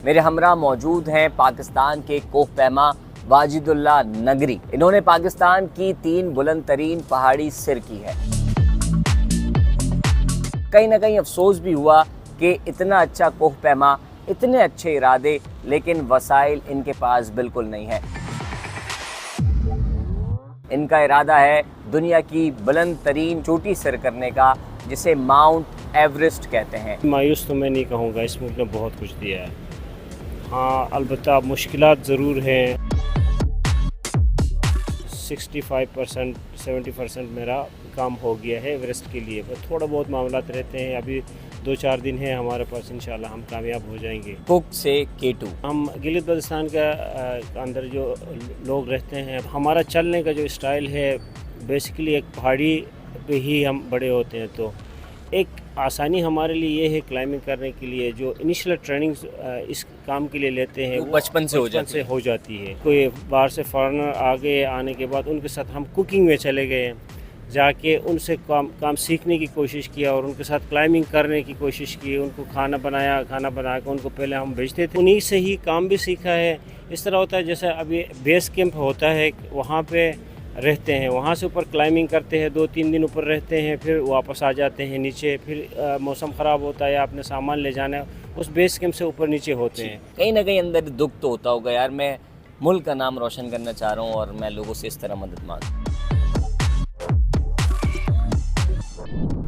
मेरे हमरा मौजूद हैं पाकिस्तान के कोहपैमा वाजिदुल्लाह नगरी। इन्होंने पाकिस्तान की 3 बुलंद तरीन पहाड़ी सर की है। कहीं ना कहीं अफसोस भी हुआ कि इतना अच्छा कोहपैमा, इतने अच्छे इरादे, लेकिन वसाइल इनके पास बिल्कुल नहीं है। इनका इरादा है दुनिया की बुलंद तरीन चोटी सर करने का, जिसे माउंट एवरेस्ट कहते हैं। मायूस तो मैं नहीं कहूँगा, इस मुल्क ने बहुत कुछ दिया है। हाँ, अलबत्ता मुश्किलात ज़रूर हैं। 65% 70% मेरा काम हो गया है एवरेस्ट के लिए, पर थोड़ा बहुत मामलात रहते हैं। अभी 2-4 दिन है हमारे पास, इंशाल्लाह हम कामयाब हो जाएंगे। कुक से K2। हम गिलगित बल्तिस्तान का अंदर जो लोग रहते हैं, हमारा चलने का जो स्टाइल है बेसिकली एक पहाड़ी पे ही हम बड़े होते हैं, तो एक आसानी हमारे लिए ये है क्लाइंबिंग करने के लिए। जो इनिशियल ट्रेनिंग इस काम के लिए लेते हैं वो बचपन से हो जाती है। कोई बाहर से फॉरेनर आगे आने के बाद उनके साथ हम कुकिंग में चले गए, जाके उनसे काम सीखने की कोशिश किया और उनके साथ क्लाइंबिंग करने की कोशिश की। उनको खाना बना के उनको पहले हम भेजते थे, उन्हीं से ही काम भी सीखा है। इस तरह होता है जैसे अभी बेस कैंप होता है, वहाँ पे रहते हैं, वहाँ से ऊपर क्लाइंबिंग करते हैं, 2-3 दिन ऊपर रहते हैं, फिर वापस आ जाते हैं नीचे। फिर मौसम ख़राब होता है या अपने सामान ले जाना है, उस बेस कैंप से ऊपर नीचे होते हैं। कहीं ना कहीं अंदर दुख तो होता होगा, यार मैं मुल्क का नाम रोशन करना चाह रहा हूँ और मैं लोगों से इस तरह मदद मांग।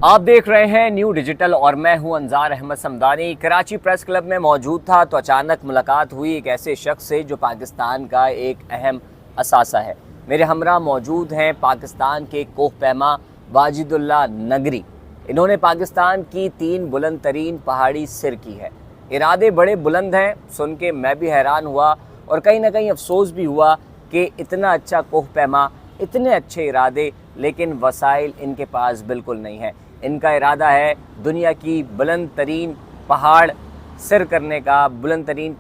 आप देख रहे हैं न्यू डिजिटल और मैं हूं अंजार अहमद समदानी। कराची प्रेस क्लब में मौजूद था तो अचानक मुलाकात हुई एक ऐसे शख्स से जो पाकिस्तान का एक अहम असासा है। मेरे हमरा मौजूद हैं पाकिस्तान के कोहपैमा वाजिदुल्लाह नगरी। इन्होंने पाकिस्तान की 3 बुलंद तरीन पहाड़ी सर की है। इरादे बड़े बुलंद हैं, सुन के मैं भी हैरान हुआ और कहीं ना कहीं अफसोस भी हुआ कि इतना अच्छा कोहपैमा, इतने अच्छे इरादे, लेकिन वसाइल इनके पास बिल्कुल नहीं है। इनका इरादा है दुनिया की बुलंद तरीन पहाड़ सर करने का, बुलंद तरीन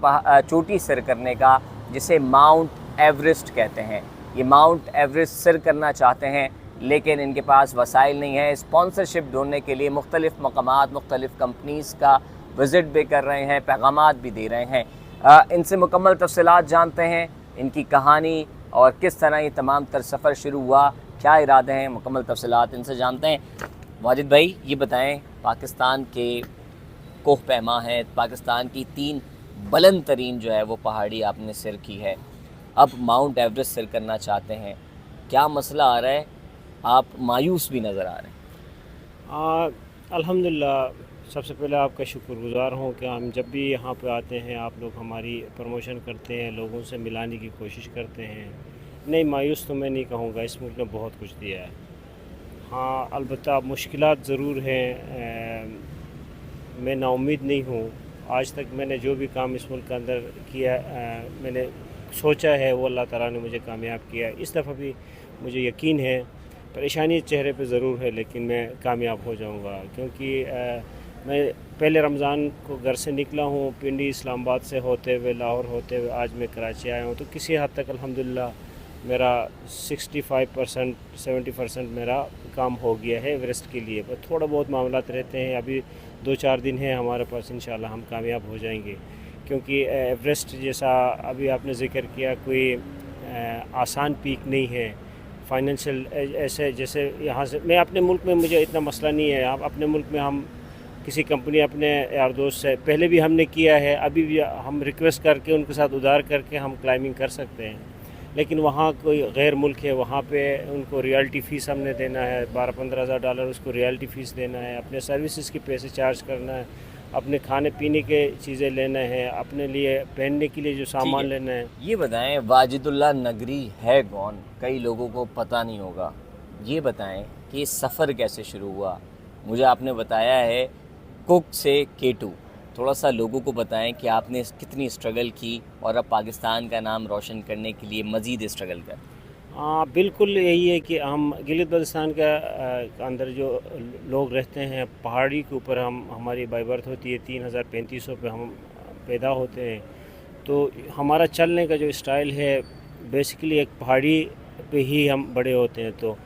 चोटी सर करने का, जिसे माउंट एवरेस्ट कहते हैं। ये माउंट एवरेस्ट सर करना चाहते हैं, लेकिन इनके पास वसाइल नहीं है। स्पॉन्सरशिप ढूंढने के लिए मुख्तलिफ़ मकामात, मुख्तलिफ़ कंपनीज़ का विज़िट भी कर रहे हैं, पैगामात भी दे रहे हैं। इनसे मुकम्मल तफसीलात जानते हैं, इनकी कहानी और किस तरह ये तमाम तर सफ़र शुरू हुआ, क्या इरादे हैं, मुकम्मल तफसीलात इनसे जानते हैं। वाजिद भाई, ये बताएं, पाकिस्तान के कोहपैमा है, पाकिस्तान की 3 बुलंद तरीन जो है वो पहाड़ी आपने सर की है, अब माउंट एवरेस्ट सर करना चाहते हैं, क्या मसला आ रहा है? आप मायूस भी नज़र आ रहे हैं। अल्हम्दुलिल्लाह, सबसे पहले आपका शुक्रगुज़ार हूँ कि हम जब भी यहाँ पे आते हैं आप लोग हमारी प्रमोशन करते हैं, लोगों से मिलाने की कोशिश करते हैं। नहीं, मायूस तो मैं नहीं कहूँगा, इस मुल्क ने बहुत कुछ दिया है। हाँ, अलबत्ता मुश्किलात ज़रूर हैं। मैं नाउम्मीद नहीं हूँ। आज तक मैंने जो भी काम इस मुल्क के अंदर किया, मैंने सोचा है, वो अल्लाह ताला ने मुझे कामयाब किया। इस दफ़ा भी मुझे यकीन है, परेशानी चेहरे पे ज़रूर है, लेकिन मैं कामयाब हो जाऊँगा। क्योंकि मैं पहले रमज़ान को घर से निकला हूँ, पिंडी इस्लामाबाद से होते हुए, लाहौर होते हुए आज मैं कराची आया हूँ, तो किसी हद तक अल्हम्दुलिल्लाह मेरा 65% 70% मेरा काम हो गया है एवरेस्ट के लिए, पर थोड़ा बहुत मामलात रहते हैं। अभी 2-4 दिन है हमारे पास, इंशाल्लाह हम कामयाब हो जाएंगे। क्योंकि एवरेस्ट जैसा अभी आपने ज़िक्र किया, कोई आसान पीक नहीं है। फाइनेंशियल ऐसे जैसे यहाँ से मैं अपने मुल्क में, मुझे इतना मसला नहीं है। आप अपने मुल्क में हम किसी कंपनी, अपने यार दोस्त से पहले भी हमने किया है, अभी भी हम रिक्वेस्ट करके उनके साथ उधार करके हम क्लाइंबिंग कर सकते हैं। लेकिन वहाँ कोई गैर मुल्क है, वहाँ पे उनको रियल्टी फ़ीस हमने देना है, 12-15 हज़ार डॉलर उसको रियल्टी फ़ीस देना है, अपने सर्विसेज के पैसे चार्ज करना है, अपने खाने पीने के चीज़ें लेना है, अपने लिए पहनने के लिए जो सामान लेना है। ये बताएं, वाजिदुल्लाह नगरी है कौन? कई लोगों को पता नहीं होगा। ये बताएं कि ये सफ़र कैसे शुरू हुआ? मुझे आपने बताया है कुक से K2। थोड़ा सा लोगों को बताएं कि आपने कितनी स्ट्रगल की और अब पाकिस्तान का नाम रोशन करने के लिए मज़ीद स्ट्रगल कर। बिल्कुल यही है कि हम गिलगित बल्तिस्तान का अंदर जो लोग रहते हैं, पहाड़ी के ऊपर हमारी बाई बर्थ होती है। 3300 पे हम पैदा होते हैं, तो हमारा चलने का जो स्टाइल है बेसिकली एक पहाड़ी पे ही हम बड़े होते हैं, तो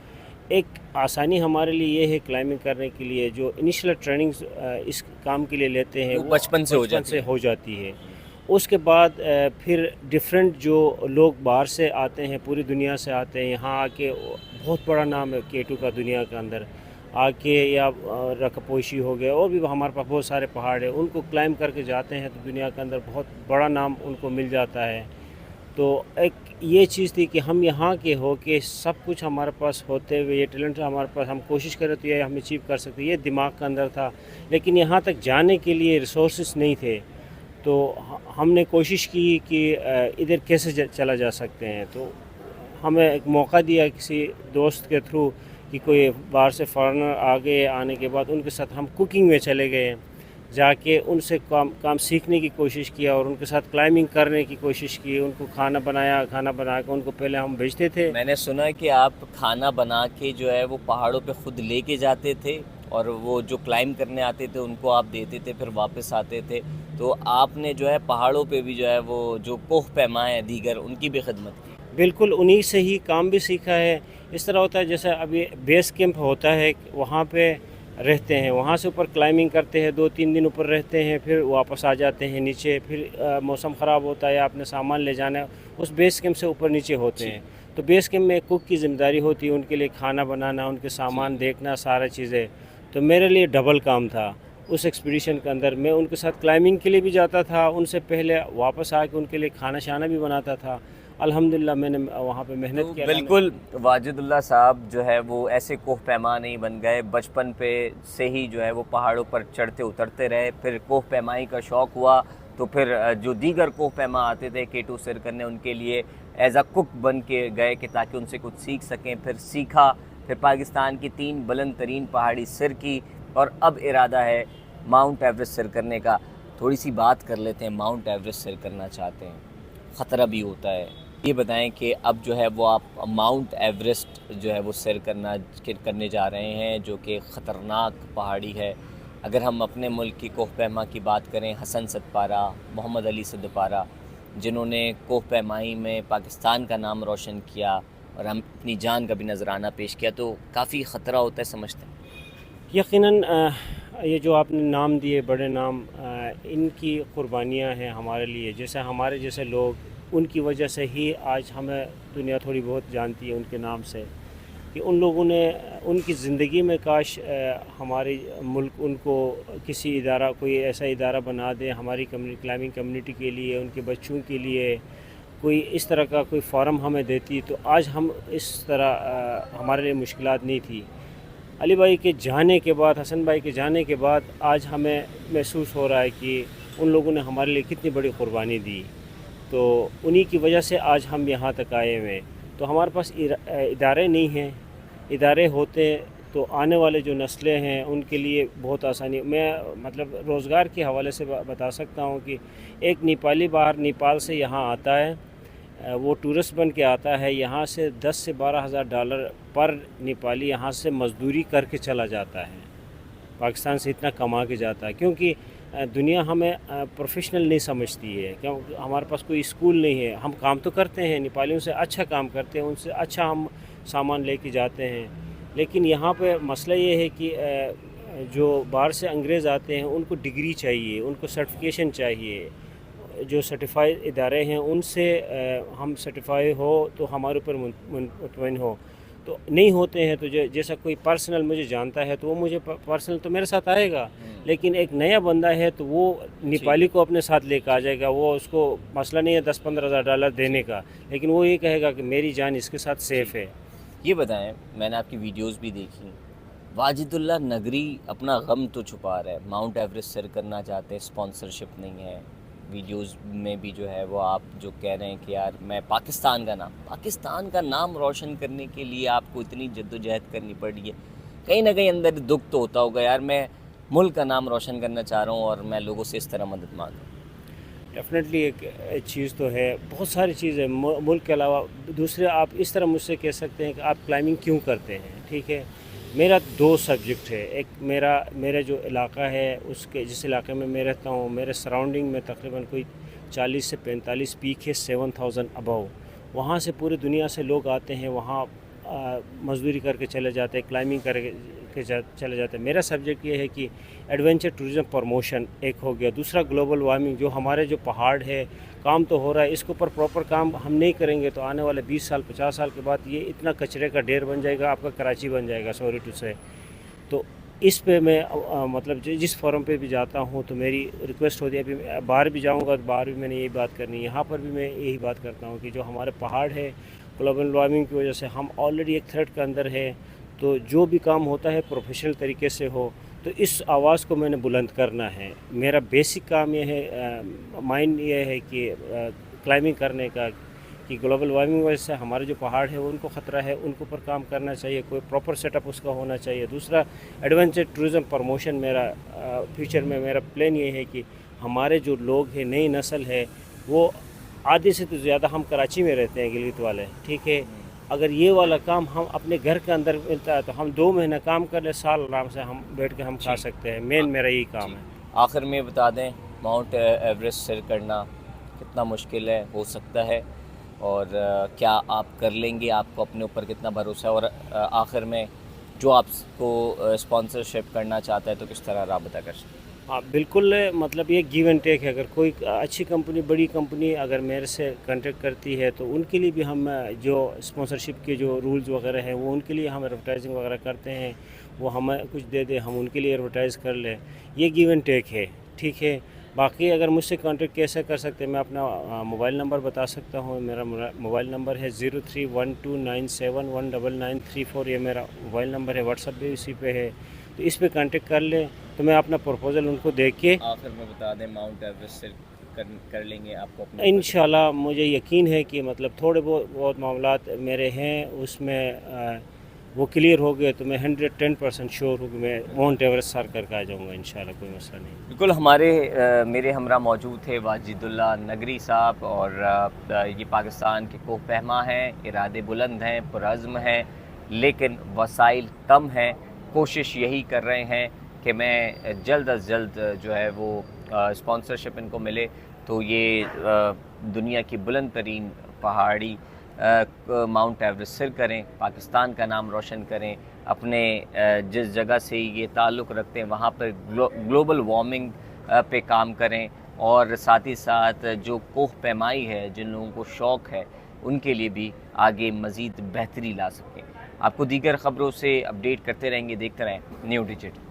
एक आसानी हमारे लिए ये है क्लाइंबिंग करने के लिए। जो इनिशियल ट्रेनिंग इस काम के लिए लेते हैं वो बचपन से हो जाती है। उसके बाद फिर डिफरेंट जो लोग बाहर से आते हैं, पूरी दुनिया से आते हैं, यहाँ आके बहुत बड़ा नाम है K2 का दुनिया के अंदर आके, या रकपोशी हो गया, और भी हमारे पास बहुत सारे पहाड़ हैं, उनको क्लाइंब करके जाते हैं तो दुनिया के अंदर बहुत बड़ा नाम उनको मिल जाता है। तो एक ये चीज़ थी कि हम यहाँ के हो के सब कुछ हमारे पास होते हुए, ये टैलेंट हमारे पास, हम कोशिश करें तो ये हम अचीव कर सकते, ये दिमाग के अंदर था। लेकिन यहाँ तक जाने के लिए रिसोर्सेज नहीं थे, तो हमने कोशिश की कि इधर कैसे चला जा सकते हैं। तो हमें एक मौका दिया किसी दोस्त के थ्रू कि कोई बाहर से फॉरेनर आ गए, आने के बाद उनके साथ हम कुकिंग में चले गए, जाके उनसे काम सीखने की कोशिश किया और उनके साथ क्लाइंबिंग करने की कोशिश की। उनको खाना बना के उनको पहले हम भेजते थे। मैंने सुना कि आप खाना बना के जो है वो पहाड़ों पे खुद लेके जाते थे, और वो जो क्लाइंब करने आते थे उनको आप देते थे, फिर वापस आते थे। तो आपने जो है पहाड़ों पे भी जो है वो जो कोह पैमा है दीगर, उनकी भी खिदमत की। बिल्कुल, उन्हीं से ही काम भी सीखा है। इस तरह होता है जैसे अभी बेस कैंप होता है, वहाँ पे रहते हैं, वहाँ से ऊपर क्लाइंबिंग करते हैं, 2-3 दिन ऊपर रहते हैं, फिर वापस आ जाते हैं नीचे। फिर मौसम ख़राब होता है, आपने सामान ले जाना है, उस बेस कैंप से ऊपर नीचे होते हैं। तो बेस कैंप में कुक की ज़िम्मेदारी होती है, उनके लिए खाना बनाना, उनके सामान देखना, सारा चीज़ें। तो मेरे लिए डबल काम था उस एक्सपीडिशन के अंदर। मैं उनके साथ क्लाइंबिंग के लिए भी जाता था, उनसे पहले वापस आके उनके लिए खाना शाना भी बनाता था। अल्हम्दुलिल्लाह मैंने वहाँ पे मेहनत किया। बिल्कुल, वाजिदुल्लाह साहब जो है वो ऐसे कोह पैमा नहीं बन गए, बचपन पे से ही जो है वो पहाड़ों पर चढ़ते उतरते रहे। फिर कोह पैमाई का शौक़ हुआ तो फिर जो दीगर कोह पैमा आते थे K2 सर करने, उनके लिए एज अ कुक बन के गए कि ताकि उनसे कुछ सीख सकें। फिर सीखा, फिर पाकिस्तान की 3 बुलंद तरीन पहाड़ी सर की, और अब इरादा है माउंट एवरेस्ट सर करने का। थोड़ी सी बात कर लेते हैं, माउंट एवरेस्ट सर करना चाहते हैं, ख़तरा भी होता है। ये बताएं कि अब जो है वो आप माउंट एवरेस्ट जो है वो सैर करने जा रहे हैं, जो कि ख़तरनाक पहाड़ी है। अगर हम अपने मुल्क की कोह पैमा की बात करें, हसन सतपारा, मोहम्मद अली सतपारा, जिन्होंने कोह पैमाई में पाकिस्तान का नाम रोशन किया और हम अपनी जान का भी नजराना पेश किया, तो काफ़ी ख़तरा होता है, समझते हैं। यकीनन ये जो आपने नाम दिए, बड़े नाम, इनकी कुर्बानियाँ हैं हमारे लिए। जैसे हमारे जैसे लोग, उनकी वजह से ही आज हमें दुनिया थोड़ी बहुत जानती है उनके नाम से, कि उन लोगों ने उनकी ज़िंदगी में काश हमारे मुल्क उनको किसी इदारा, कोई ऐसा इदारा बना दे हमारी क्लाइंबिंग कम्युनिटी के लिए, उनके बच्चों के लिए कोई इस तरह का कोई फ़ोरम हमें देती, तो आज हम इस तरह हमारे लिए मुश्किलात नहीं थी। अली भाई के जाने के बाद, हसन भाई के जाने के बाद आज हमें महसूस हो रहा है कि उन लोगों ने हमारे लिए कितनी बड़ी कुर्बानी दी। तो उन्हीं की वजह से आज हम यहाँ तक आए हुए। तो हमारे पास इदारे नहीं हैं, इदारे होते तो आने वाले जो नस्लें हैं उनके लिए बहुत आसानी। मैं मतलब रोज़गार के हवाले से बता सकता हूँ कि एक नेपाली बाहर नेपाल से यहाँ आता है, वो टूरिस्ट बन के आता है, यहाँ से 10 से 12 हज़ार डॉलर पर नेपाली यहाँ से मज़दूरी करके चला जाता है, पाकिस्तान से इतना कमा के जाता है। क्योंकि दुनिया हमें प्रोफेशनल नहीं समझती है, क्योंकि हमारे पास कोई स्कूल नहीं है। हम काम तो करते हैं, नेपालियों से अच्छा काम करते हैं, उनसे अच्छा हम सामान लेके जाते हैं। लेकिन यहाँ पे मसला ये है कि जो बाहर से अंग्रेज़ आते हैं उनको डिग्री चाहिए, उनको सर्टिफिकेशन चाहिए। जो सर्टिफाइड इदारे हैं उनसे हम सर्टिफाई हो तो हमारे ऊपर मुतमईन हो, तो नहीं होते हैं। तो जैसा कोई पर्सनल मुझे जानता है तो वो मुझे पर्सनल तो मेरे साथ आएगा, लेकिन एक नया बंदा है तो वो नेपाली को अपने साथ लेकर आ जाएगा। वो उसको मसला नहीं है 10-15 हज़ार डॉलर देने का, लेकिन वो ये कहेगा कि मेरी जान इसके साथ सेफ़ है। ये बताएं, मैंने आपकी वीडियोस भी देखी, वाजिदुल्लाह नगरी अपना गम तो छुपा रहा है, माउंट एवरेस्ट सर करना चाहते हैं, स्पॉन्सरशिप नहीं है। वीडियोस में भी जो है वो आप जो कह रहे हैं कि यार मैं पाकिस्तान का नाम रोशन करने के लिए आपको इतनी जद्दोजहद करनी पड़ी है, कहीं ना कहीं अंदर दुख तो होता होगा, यार मैं मुल्क का नाम रोशन करना चाह रहा हूँ और मैं लोगों से इस तरह मदद मांग रहा हूँ। डेफिनेटली एक चीज़ तो है, बहुत सारी चीज़ें मुल्क के अलावा। दूसरे आप इस तरह मुझसे कह सकते हैं कि आप क्लाइंबिंग क्यों करते हैं, ठीक है। मेरा 2 सब्जेक्ट है। एक मेरा जो इलाका है, उसके जिस इलाके में मैं रहता हूँ, मेरे सराउंडिंग में तकरीबन कोई 40 से 45 पीक है, 7000 अबव। वहाँ से पूरी दुनिया से लोग आते हैं, वहाँ मज़दूरी करके चले जाते हैं, क्लाइंबिंग के चले जाते हैं। मेरा सब्जेक्ट ये है कि एडवेंचर टूरिज़म प्रमोशन एक हो गया, दूसरा ग्लोबल वार्मिंग, जो हमारे जो पहाड़ है काम तो हो रहा है, इसके ऊपर प्रॉपर काम हम नहीं करेंगे तो आने वाले 20 साल 50 साल के बाद ये इतना कचरे का ढेर बन जाएगा, आपका कराची बन जाएगा, सॉरी टू से। तो इस पे मैं मतलब जिस फोरम पे भी जाता हूँ तो मेरी रिक्वेस्ट होती है, अभी बाहर भी जाऊँगा तो बाहर भी मैंने यही बात करनी है, यहाँ पर भी मैं यही बात करता हूँ कि जो हमारे पहाड़ है ग्लोबल वार्मिंग की वजह से हम ऑलरेडी एक थ्रेट के अंदर है। तो जो भी काम होता है प्रोफेशनल तरीके से हो, तो इस आवाज़ को मैंने बुलंद करना है। मेरा बेसिक काम ये है, माइंड ये है कि क्लाइंबिंग करने का, कि ग्लोबल वार्मिंग वजह से हमारे जो पहाड़ है उनको ख़तरा है, उनके ऊपर काम करना चाहिए, कोई प्रॉपर सेटअप उसका होना चाहिए। दूसरा एडवेंचर टूरिज़म प्रमोशन, मेरा फ्यूचर में मेरा प्लान ये है कि हमारे जो लोग हैं, नई नस्ल है, वो आधे से तो ज़्यादा हम कराची में रहते हैं, गिलगित वाले, ठीक है। अगर ये वाला काम हम अपने घर के अंदर मिलता है तो हम 2 महीना काम कर ले, साल आराम से हम बैठ के हम खा सकते हैं। मेन मेरा यही काम है। आखिर में बता दें, माउंट एवरेस्ट सर करना कितना मुश्किल है, हो सकता है, और क्या आप कर लेंगे, आपको अपने ऊपर कितना भरोसा है, और आखिर में जो आपको स्पॉन्सरशिप करना चाहता है तो किस तरह राबता कर सकते हैं? हाँ बिल्कुल, मतलब ये गिव एंड टेक है। अगर कोई अच्छी कंपनी, बड़ी कंपनी अगर मेरे से कांटेक्ट करती है तो उनके लिए भी हम जो स्पॉन्सरशिप के जो रूल्स वगैरह हैं वो उनके लिए हम एडवर्टाइजिंग वगैरह करते हैं, वो हमें कुछ दे दे, हम उनके लिए एडवर्टाइज़ कर लें। ये गिव एंड टेक है, ठीक है। बाकी अगर मुझसे कांटेक्ट कैसे कर सकते हैं, मैं अपना मोबाइल नंबर बता सकता हूँ। मेरा मोबाइल नंबर है 031297199934। ये मेरा मोबाइल नंबर है, व्हाट्सअप भी इसी पे है, तो इस पे कांटेक्ट कर लें तो मैं अपना प्रपोज़ल उनको देख के आखिर में बता दें, माउंट एवरेस्ट से कर लेंगे आपको अपने इंशाल्लाह। मुझे यकीन है कि मतलब थोड़े बहुत मामलात मेरे हैं उसमें वो क्लियर हो गए तो मैं 110% श्योर हूँ कि मैं माउंट एवरेस्ट सर करके आ जाऊँगा इंशाल्लाह, कोई मसला नहीं। बिल्कुल। मेरे हमरा मौजूद थे वाजिदुल्लाह नगरी साहब, और ये पाकिस्तान के कोह पहमा हैं, इरादे बुलंद हैं, पुरज़्म हैं, लेकिन वसाइल कम हैं। कोशिश यही कर रहे हैं कि मैं जल्द अज जल्द जो है वो स्पॉन्सरशिप इनको मिले तो ये दुनिया की बुलंद तरीन पहाड़ी माउंट एवरेस्ट सर करें, पाकिस्तान का नाम रोशन करें, अपने जिस जगह से ये ताल्लुक़ रखते हैं वहाँ पर ग्लोबल वार्मिंग पे काम करें, और साथ ही साथ जो कोह पैमाई है, जिन लोगों को शौक़ है, उनके लिए भी आगे मज़ीद बेहतरी ला सकें। आपको दीगर ख़बरों से अपडेट करते रहेंगे, देखते रहें न्यू डिजिट।